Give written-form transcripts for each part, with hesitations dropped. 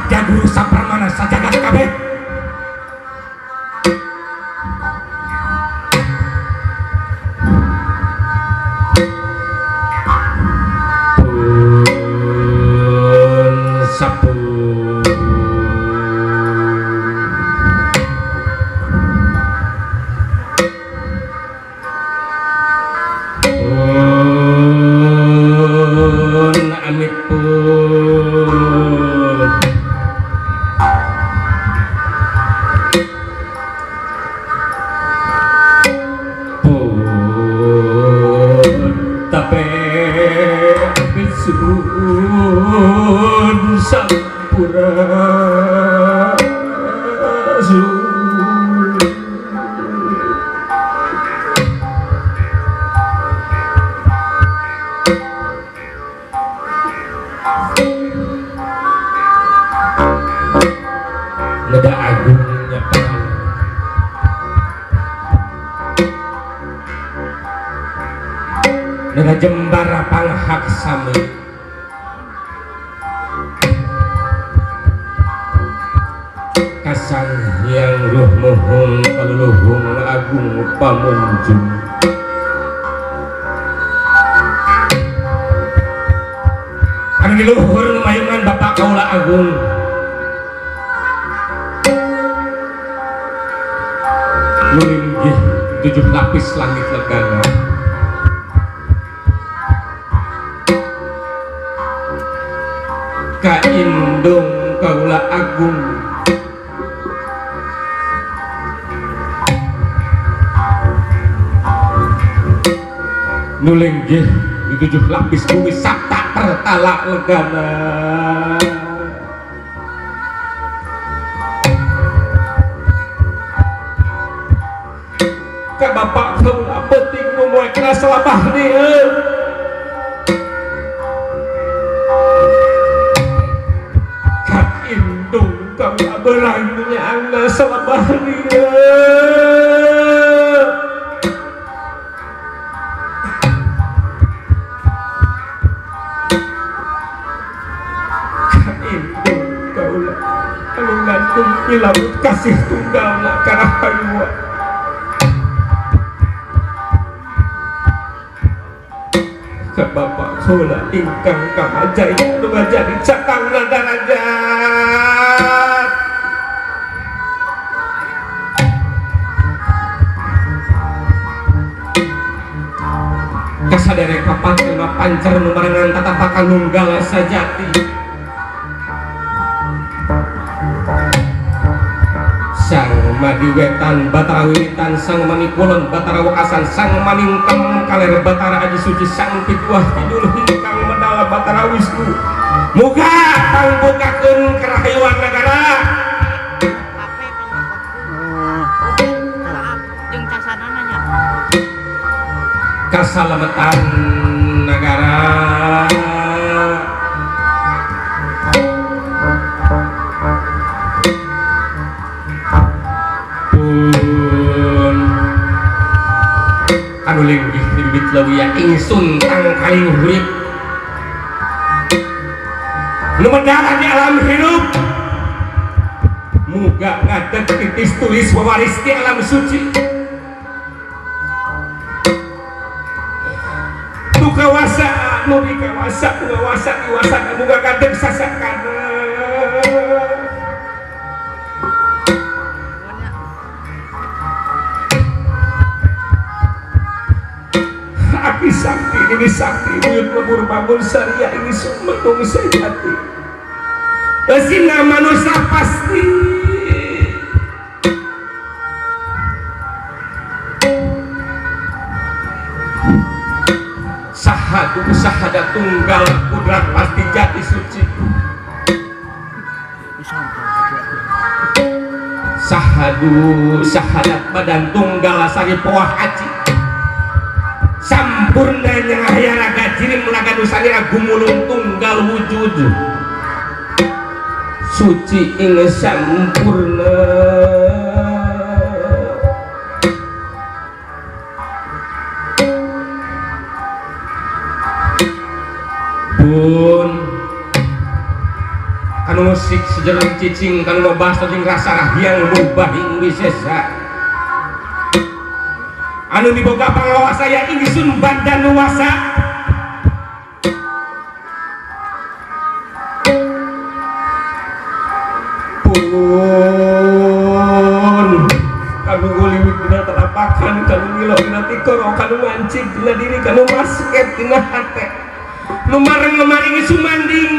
Sabda Guru Sapramana sajagat kabeh. Nada agungnya perang nada jembara panghak sami kasang yang ruh muhung peluluhung agung pamunjung anu di luhur mayungan Bapak Kaula Agung lulinggih 7 lapis langit legana kaindung Kaula Agung nulinggih di 7 lapis bumi sabta tertala legana ka Bapak Kaula penting memuai kena selapah dia ka indung Kaula berangnya angga selapah dia ka indung Kaula anu ngandung pilaut kasih tunggal na karahayu ke Bapak Kaula ingkang kamajaya nu ngajari cakangna darajat kasadere kapakeun pancer nu marangan tatapakan nunggal sajati sang madiwetan batara wiwitan sang manikulon batara wakasan sang maningkem kaler batara aji suci sang pituah kidul hingkang medala batara wisnu muga pangbukakeun kerahayuan negara jeung casanana nya kasalamatan negara anu linggih bibit leuwih ingsun tang kaling urip nu mendarat di alam hidup muga ngadeg titis tulis wawaris di alam suci nu kawasa nu dikawasa nu ngawasa iwasa muga ngadeg sasakana Aki sakti ini sakti buyut lebur bangun saria ini sumedung sejati Sina manusia pasti sahadu sahadat tunggal kudrat pasti jati suci sahadu sahadat badan tunggal sari poah haji sampurnanya hayang raga jirim laga nusanira gumulung tunggal wujud suci ing sampurna pun kan kanu musik sejereng cicing kanu ngebahas jeung rasa rahyang mubahing wisesa anu diboga pangawasa ya ingsun badan nuwasa pun kanu guliwit dina telapakan kanu ngilo dina tikoro kanu mancing dina diri kanu masket dina hate nu mareng ngemaringi sumanding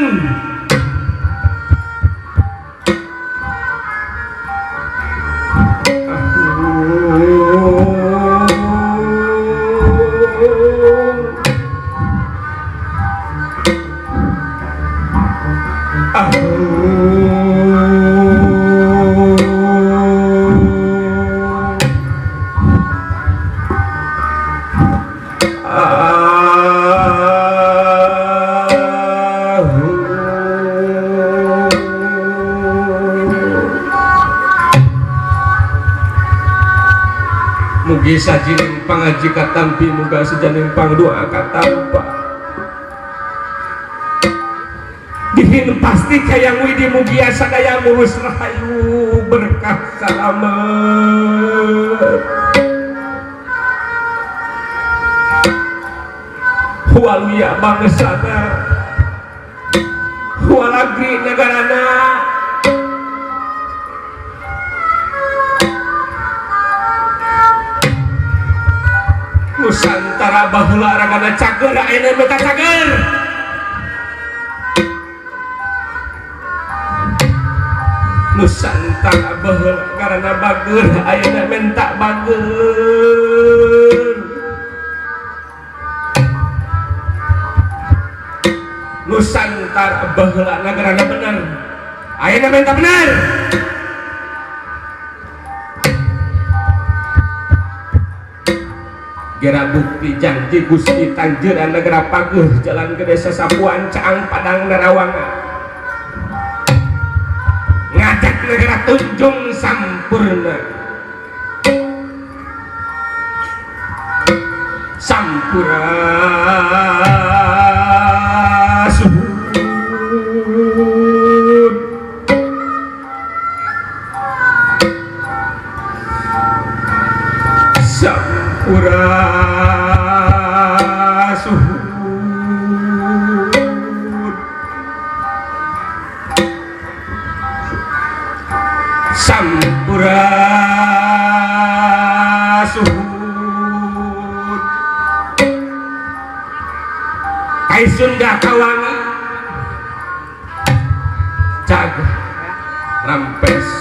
mugi sajining pangaji katampi muga sejaning pangdoa katampa dihin pasti kayang widi mugi sadaya ngurus rahayu berkah salamet waluya bangsana walagri negarana Nusantara baheula ragana cager ayeuna beta cager Nusantara baheula karana bager ayeuna menta bager Nusantara baheula nagarana bener ayeuna menta bener Gera bukti janji Gusti Tanjeuran negara Pageuh jalan ke desa Sapuan Caang Padang Narawangan ngajak negara Tunjung Sampurna Sampura Suhun Sampura Sampura Suhun Kai Sunda Kawangi Jaga Rampes